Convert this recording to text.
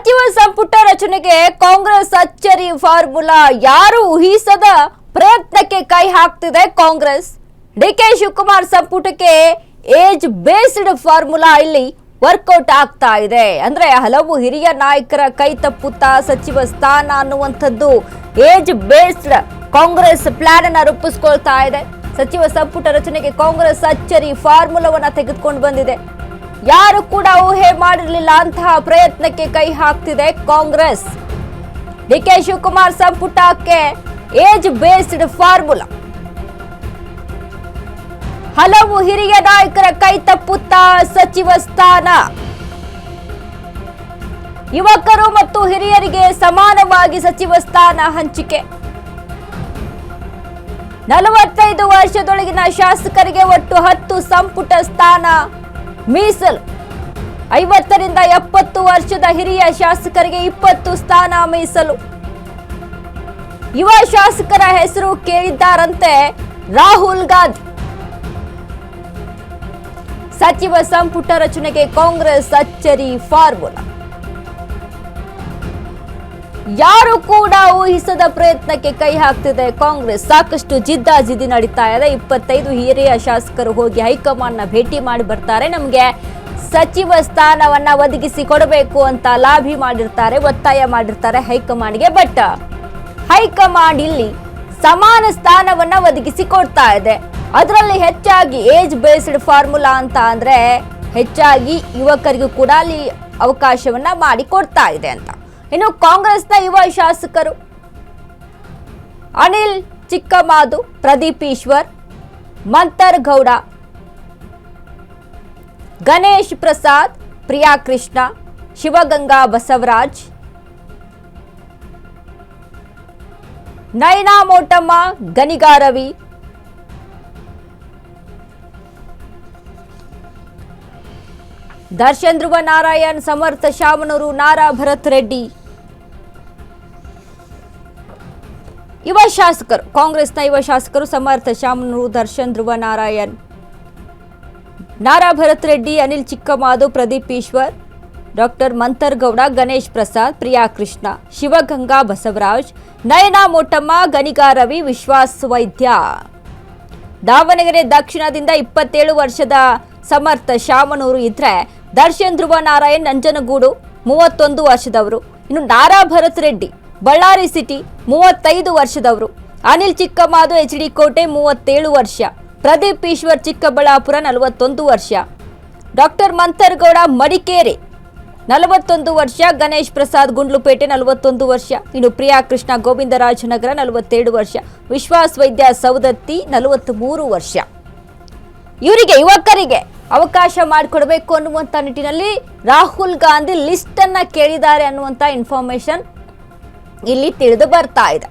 ಸಚಿವ ಸಂಪುಟ ರಚನೆಗೆ ಕಾಂಗ್ರೆಸ್ ಅಚ್ಚರಿ ಫಾರ್ಮುಲಾ ಯಾರು ಊಹಿಸದ ಪ್ರಯತ್ನಕ್ಕೆ ಕೈ ಹಾಕ್ತಿದೆ ಕಾಂಗ್ರೆಸ್. ಡಿಕೆ ಶಿವಕುಮಾರ್ ಸಂಪುಟಕ್ಕೆ ಏಜ್ ಬೇಸ್ಡ್ ಫಾರ್ಮುಲಾ ಇಲ್ಲಿ ವರ್ಕೌಟ್ ಆಗ್ತಾ ಇದೆ. ಅಂದ್ರೆ ಹಲವು ಹಿರಿಯ ನಾಯಕರ ಕೈ ತಪ್ಪುತ್ತಾ ಸಚಿವ ಸ್ಥಾನ ಅನ್ನುವಂಥದ್ದು ಏಜ್ ಬೇಸ್ಡ್ ಕಾಂಗ್ರೆಸ್ ಪ್ಲಾನ್ ಅನ್ನು ರೂಪಿಸಿಕೊಳ್ತಾ ಇದೆ. ಸಚಿವ ಸಂಪುಟ ರಚನೆಗೆ ಕಾಂಗ್ರೆಸ್ ಅಚ್ಚರಿ ಫಾರ್ಮುಲಾವನ್ನ ತೆಗೆದುಕೊಂಡು ಬಂದಿದೆ. ಯಾರು ಕೂಡ ಊಹೆ ಮಾಡಿರಲಿಲ್ಲ ಅಂತಹ ಪ್ರಯತ್ನಕ್ಕೆ ಕೈ ಹಾಕ್ತಿದೆ ಕಾಂಗ್ರೆಸ್. ಡಿಕೆ ಶಿವಕುಮಾರ್ ಸಂಪುಟಕ್ಕೆ ಏಜ್ ಬೇಸ್ಡ್ ಫಾರ್ಮುಲಾ. ಹಲವು ಹಿರಿಯ ನಾಯಕರ ಕೈ ತಪ್ಪುತ್ತಾ ಸಚಿವ ಸ್ಥಾನ. ಯುವಕರು ಮತ್ತು ಹಿರಿಯರಿಗೆ ಸಮಾನವಾಗಿ ಸಚಿವ ಸ್ಥಾನ ಹಂಚಿಕೆ. 45 ವರ್ಷದೊಳಗಿನ ಶಾಸಕರಿಗೆ ಒಟ್ಟು 10 ಸಂಪುಟ ಸ್ಥಾನ ಮೀಸಲು. 50 ರಿಂದ 70 ವರ್ಷದ ಹಿರಿಯ ಶಾಸಕರಿಗೆ 20 ಸ್ಥಾನ ಮೀಸಲು. ಯುವ ಶಾಸಕರ ಹೆಸರು ಕೇಳಿದ್ದಾರಂತೆ ರಾಹುಲ್ ಗಾಂಧಿ. ಸಚಿವ ಸಂಪುಟ ರಚನೆಗೆ ಕಾಂಗ್ರೆಸ್ ಅಚ್ಚರಿ ಫಾರ್ಮುಲಾ. ಯಾರು ಕೂಡ ಊಹಿಸದ ಪ್ರಯತ್ನಕ್ಕೆ ಕೈ ಹಾಕ್ತಿದೆ ಕಾಂಗ್ರೆಸ್. ಸಾಕಷ್ಟು ಜಿದ್ದಾಜಿದ್ದಿ ನಡೀತಾ ಇದೆ. 25 ಹಿರಿಯ ಶಾಸಕರು ಹೋಗಿ ಹೈಕಮಾಂಡ್ ನ ಭೇಟಿ ಮಾಡಿ ಬರ್ತಾರೆ. ನಮಗೆ ಸಚಿವ ಸ್ಥಾನವನ್ನ ಒದಗಿಸಿ ಕೊಡಬೇಕು ಅಂತ ಲಾಬಿ ಮಾಡಿರ್ತಾರೆ, ಒತ್ತಾಯ ಮಾಡಿರ್ತಾರೆ ಹೈಕಮಾಂಡ್ಗೆ. ಬಟ್ ಹೈಕಮಾಂಡ್ ಇಲ್ಲಿ ಸಮಾನ ಸ್ಥಾನವನ್ನ ಒದಗಿಸಿ ಕೊಡ್ತಾ ಇದೆ. ಅದರಲ್ಲಿ ಹೆಚ್ಚಾಗಿ ಏಜ್ ಬೇಸ್ಡ್ ಫಾರ್ಮುಲಾ ಅಂತ ಅಂದ್ರೆ ಹೆಚ್ಚಾಗಿ ಯುವಕರಿಗೂ ಕೂಡ ಅಲ್ಲಿ ಅವಕಾಶವನ್ನ ಮಾಡಿ ಕೊಡ್ತಾ ಇದೆ ಅಂತ. ಇನ್ನು ಕಾಂಗ್ರೆಸ್ನ ಯುವ ಶಾಸಕರು ಅನಿಲ್ ಚಿಕ್ಕಮಾದು, ಪ್ರದೀಪ್ ಈಶ್ವರ್, ಮಂತರ್ ಗೌಡ, ಗಣೇಶ್ ಪ್ರಸಾದ್, ಪ್ರಿಯಾ ಕೃಷ್ಣ, ಶಿವಗಂಗಾ ಬಸವರಾಜ್, ನಯನಾ ಮೋಟಮ್ಮ, ಗನಿಗಾ ರವಿ, ದರ್ಶನ್ ಧ್ರುವ ನಾರಾಯಣ್, ಸಮರ್ಥ ಶಾಮನೂರು, ನಾರಾ ಭರತ್ ರೆಡ್ಡಿ ಯುವ ಶಾಸಕರು. ಕಾಂಗ್ರೆಸ್ನ ಯುವ ಶಾಸಕರು ಸಮರ್ಥ ಶಾಮನೂರು, ದರ್ಶನ್ ಧ್ರುವ ನಾರಾಯಣ್, ನಾರಾ ಭರತ್ ರೆಡ್ಡಿ, ಅನಿಲ್ ಚಿಕ್ಕಮಾದು, ಪ್ರದೀಪ್ ಈಶ್ವರ್, ಡಾಕ್ಟರ್ ಮಂತರ್ ಗೌಡ, ಗಣೇಶ್ ಪ್ರಸಾದ್, ಪ್ರಿಯಾ ಕೃಷ್ಣ, ಶಿವಗಂಗಾ ಬಸವರಾಜ್, ನಯನಾ ಮೋಟಮ್ಮ, ಗನಿಗಾ ರವಿ, ವಿಶ್ವಾಸ್ ವೈದ್ಯ. ದಾವಣಗೆರೆ ದಕ್ಷಿಣದಿಂದ 27 ವರ್ಷದ ಸಮರ್ಥ ಶಾಮನೂರು ಇದ್ರೆ, ದರ್ಶನ್ ಧ್ರುವ ನಾರಾಯಣ್ ನಂಜನಗೂಡು 31 ವರ್ಷದವರು. ಇನ್ನು ನಾರಾ ಭರತ್ ರೆಡ್ಡಿ ಬಳ್ಳಾರಿ ಸಿಟಿ 35 ವರ್ಷದವರು. ಅನಿಲ್ ಚಿಕ್ಕಮಾದು HD ಕೋಟೆ 37 ವರ್ಷ. ಪ್ರದೀಪ್ ಈಶ್ವರ್ ಚಿಕ್ಕಬಳ್ಳಾಪುರ 41 ವರ್ಷ. ಡಾಕ್ಟರ್ ಮಂತರ್ ಗೌಡ ಮಡಿಕೇರಿ 41 ವರ್ಷ. ಗಣೇಶ್ ಪ್ರಸಾದ್ ಗುಂಡ್ಲುಪೇಟೆ 41 ವರ್ಷ. ಇನ್ನು ಪ್ರಿಯಾ ಕೃಷ್ಣ ಗೋವಿಂದರಾಜನಗರ 47 ವರ್ಷ. ವಿಶ್ವಾಸ್ ವೈದ್ಯ ಸೌದತ್ತಿ 43 ವರ್ಷ. ಇವರಿಗೆ ಯುವಕರಿಗೆ ಅವಕಾಶ ಮಾಡಿಕೊಡಬೇಕು ಅನ್ನುವಂಥ ನಿಟ್ಟಿನಲ್ಲಿ ರಾಹುಲ್ ಗಾಂಧಿ ಲಿಸ್ಟ್ ಅನ್ನ ಕೇಳಿದ್ದಾರೆ ಅನ್ನುವಂಥ ಇನ್ಫಾರ್ಮೇಶನ್ ಇಲ್ಲಿ ತಿಳಿದು ಬರ್ತಾ ಇದೆ.